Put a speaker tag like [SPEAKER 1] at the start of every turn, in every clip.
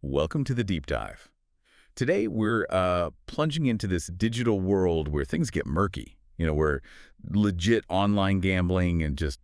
[SPEAKER 1] Welcome to the deep dive. Today, we're plunging into this digital world where things get murky, where legit online gambling and just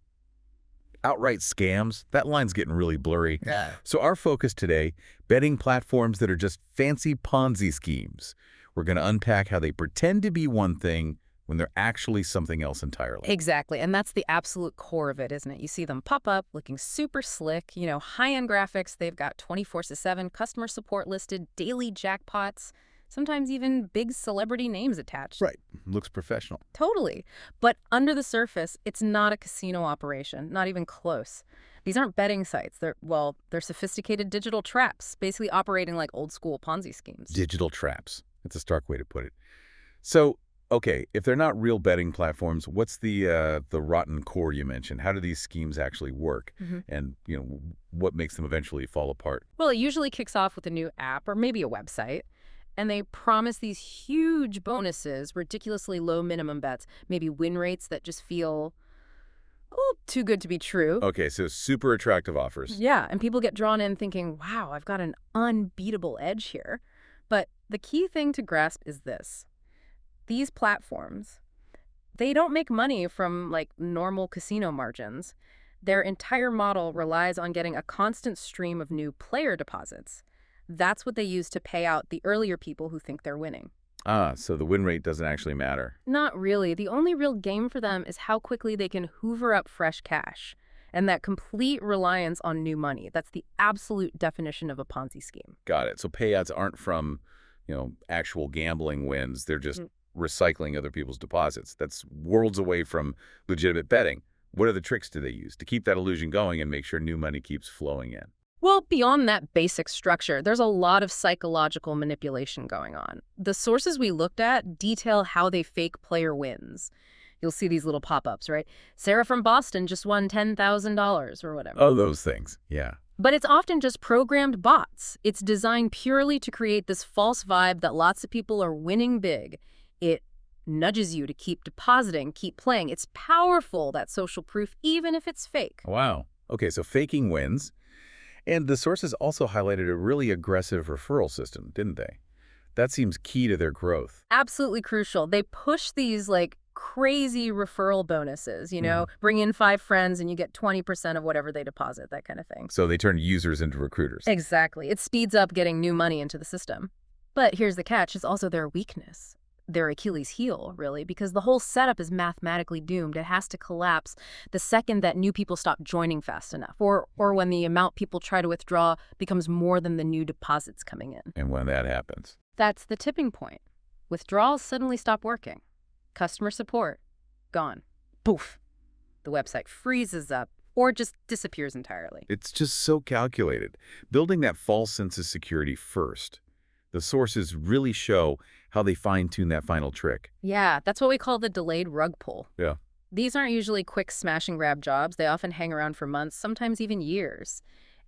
[SPEAKER 1] outright scams, that line's getting really blurry.
[SPEAKER 2] Yeah.
[SPEAKER 1] So our focus today, betting platforms that are just fancy Ponzi schemes. We're going to unpack how they pretend to be one thing when they're actually something else entirely.
[SPEAKER 2] Exactly. And that's the absolute core of it, isn't it? You see them pop up looking super slick, high-end graphics. They've got 24/7 customer support listed, daily jackpots, sometimes even big celebrity names attached.
[SPEAKER 1] Right. Looks professional.
[SPEAKER 2] Totally. But under the surface, it's not a casino operation, not even close. These aren't betting sites. They're sophisticated digital traps, basically operating like old-school Ponzi schemes.
[SPEAKER 1] Digital traps. That's a stark way to put it. So, okay, if they're not real betting platforms, what's the rotten core you mentioned? How do these schemes actually work? And, what makes them eventually fall apart?
[SPEAKER 2] Well, it usually kicks off with a new app or maybe a website. And they promise these huge bonuses, ridiculously low minimum bets, maybe win rates that just feel, too good to be true.
[SPEAKER 1] Okay, so super attractive offers.
[SPEAKER 2] Yeah, and people get drawn in thinking, wow, I've got an unbeatable edge here. But the key thing to grasp is this. These platforms, they don't make money from, normal casino margins. Their entire model relies on getting a constant stream of new player deposits. That's what they use to pay out the earlier people who think they're winning.
[SPEAKER 1] Ah, so the win rate doesn't actually matter.
[SPEAKER 2] Not really. The only real game for them is how quickly they can hoover up fresh cash. And that complete reliance on new money. That's the absolute definition of a Ponzi scheme.
[SPEAKER 1] Got it. So payouts aren't from, actual gambling wins. They're just recycling other people's deposits. That's worlds away from legitimate betting. What other tricks do they use to keep that illusion going and make sure new money keeps flowing in?
[SPEAKER 2] Well, beyond that basic structure, there's a lot of psychological manipulation going on. The sources we looked at detail how they fake player wins. You'll see these little pop-ups, right? Sarah from Boston just won $10,000 or whatever.
[SPEAKER 1] Oh, those things. Yeah.
[SPEAKER 2] But it's often just programmed bots. It's designed purely to create this false vibe that lots of people are winning big. It nudges you to keep depositing, keep playing. It's powerful, that social proof, even if it's fake.
[SPEAKER 1] Wow. Okay, so faking wins. And the sources also highlighted a really aggressive referral system, didn't they? That seems key to their growth.
[SPEAKER 2] Absolutely crucial. They push these crazy referral bonuses, bring in 5 friends and you get 20% of whatever they deposit, that kind of thing.
[SPEAKER 1] So they turn users into recruiters.
[SPEAKER 2] Exactly. It speeds up getting new money into the system. But here's the catch, it's also their weakness. Their Achilles heel, really, because the whole setup is mathematically doomed. It has to collapse the second that new people stop joining fast enough, or when the amount people try to withdraw becomes more than the new deposits coming in.
[SPEAKER 1] And when that happens?
[SPEAKER 2] That's the tipping point. Withdrawals suddenly stop working. Customer support, gone. Poof. The website freezes up or just disappears entirely.
[SPEAKER 1] It's just so calculated. Building that false sense of security first. The sources really show how they fine-tune that final trick.
[SPEAKER 2] Yeah, that's what we call the delayed rug pull.
[SPEAKER 1] Yeah.
[SPEAKER 2] These aren't usually quick smash-and-grab jobs. They often hang around for months, sometimes even years.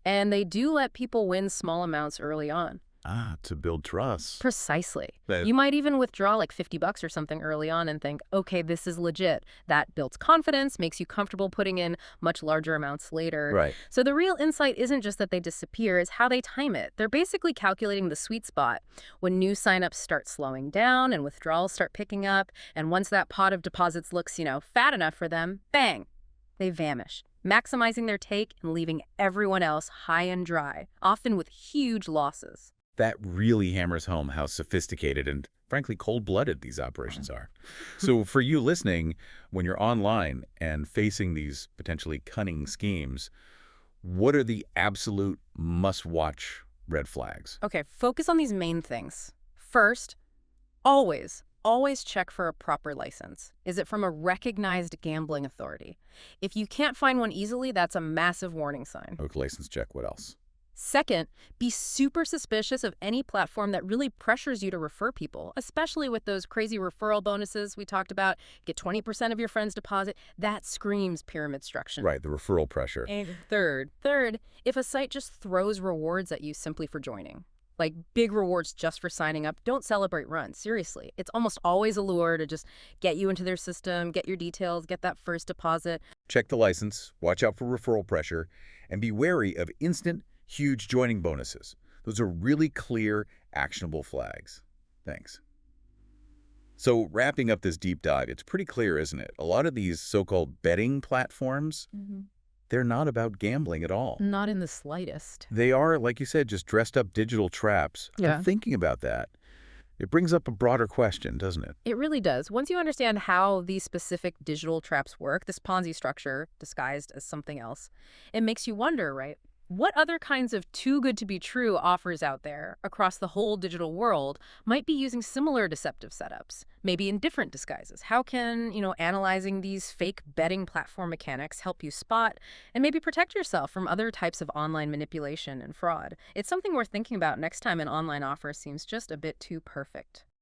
[SPEAKER 2] And they do let people win small amounts early on.
[SPEAKER 1] Ah, to build trust.
[SPEAKER 2] Precisely. You might even withdraw $50 or something early on and think, okay, this is legit. That builds confidence, makes you comfortable putting in much larger amounts later.
[SPEAKER 1] Right.
[SPEAKER 2] So the real insight isn't just that they disappear, it's how they time it. They're basically calculating the sweet spot when new signups start slowing down and withdrawals start picking up. And once that pot of deposits looks, fat enough for them, bang, they vanish, maximizing their take and leaving everyone else high and dry, often with huge losses.
[SPEAKER 1] That really hammers home how sophisticated and, frankly, cold-blooded these operations are. So for you listening, when you're online and facing these potentially cunning schemes, what are the absolute must-watch red flags?
[SPEAKER 2] Okay, focus on these main things. First, always check for a proper license. Is it from a recognized gambling authority? If you can't find one easily, that's a massive warning sign.
[SPEAKER 1] Okay, license check. What else?
[SPEAKER 2] Second, be super suspicious of any platform that really pressures you to refer people, especially with those crazy referral bonuses we talked about. Get 20% of your friends' deposit. That screams pyramid structure.
[SPEAKER 1] Right, the referral pressure.
[SPEAKER 2] And third, if a site just throws rewards at you simply for joining, like big rewards just for signing up, don't celebrate runs. Seriously. It's almost always a lure to just get you into their system, get your details, get that first deposit.
[SPEAKER 1] Check the license, watch out for referral pressure, and be wary of instant huge joining bonuses. Those are really clear, actionable flags. Thanks. So wrapping up this deep dive, it's pretty clear, isn't it? A lot of these so-called betting platforms, they're not about gambling at all.
[SPEAKER 2] Not in the slightest.
[SPEAKER 1] They are, like you said, just dressed up digital traps.
[SPEAKER 2] Yeah.
[SPEAKER 1] I'm thinking about that. It brings up a broader question, doesn't it?
[SPEAKER 2] It really does. Once you understand how these specific digital traps work, this Ponzi structure disguised as something else, it makes you wonder, right? What other kinds of too good to be true offers out there across the whole digital world might be using similar deceptive setups, maybe in different disguises? How can, analyzing these fake betting platform mechanics help you spot and maybe protect yourself from other types of online manipulation and fraud? It's something worth thinking about next time an online offer seems just a bit too perfect.